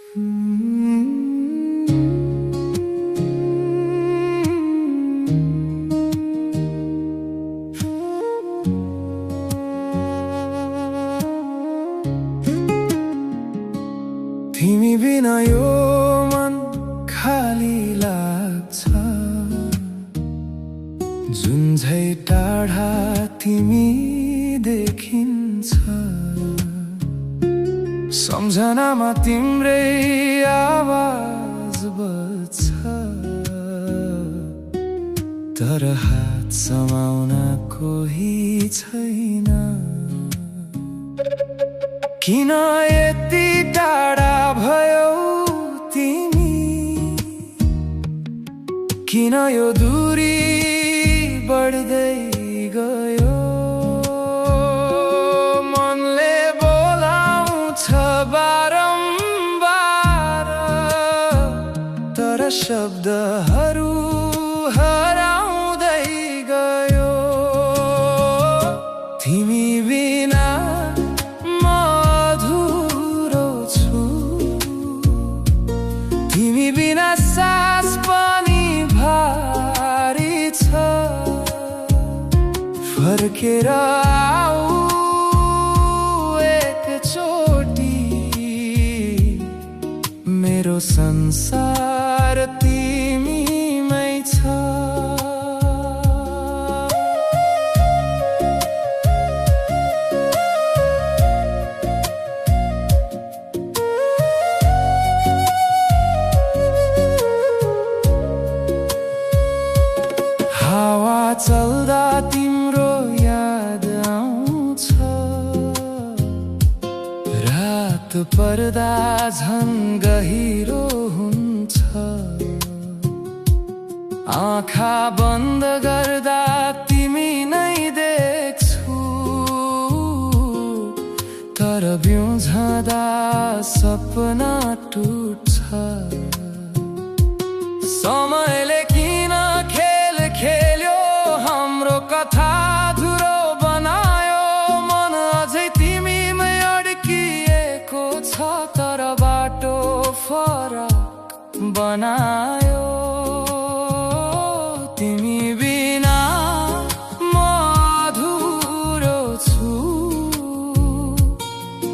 तिमी बिना यो मन खाली लाग्छ, जुन झै टाढा तिमी देखिन्छ। सम्झनामा तिम्रै आवाज बज्छ, तर हात समाउन कोही छैन। किन यति टाढा भयौ तिमी, किन यो दूरी बढ्दै गयो। मनले बोलाउँछ बारम्बार, तर शब्दहरू हराउँदै गयो। तिमी बिना म अधुरो छु, तिमी बिना सास पनि भारी छ। फर्केर आऊ एकचोटि, मेरो संसार तिमीमै छ। हावा चल्दा तिम्रो याद आउँछ, रात पर्दा झन् गहिरो हुन्छ। आँखा बन्द गर्दा तिमी नै देख्छु, तर बिउझदा सपना टुट्छ। समयले किन खेल खेल्यो, हाम्रो कथा धुरो बनायो। मन अझै तिमीमै अड्किएको छ, तर बाटो फरक बनायो। तिमी बिना म अधुरो छु,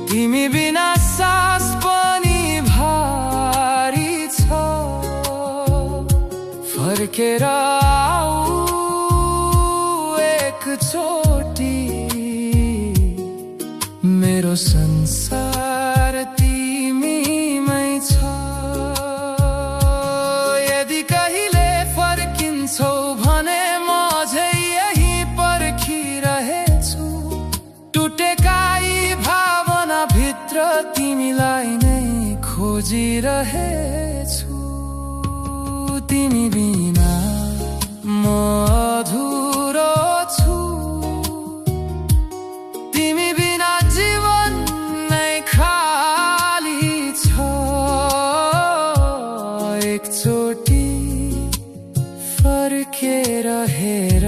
तिमी बिना सास पनि भारी छ। फर्केर आऊ एकचोटि, मेरो संसार तिमीमै छ। यदि कहिले फर्किन्छौ भने म अझै यही पर्खिरहेछु। टुटेका यी भावना भित्र तिमीलाई नै खोजिरहेछु। तिमी बिना म अधुरो छु, तिमी बिना जीवन नै खाली छ। एकचोटि फर्केर हेर।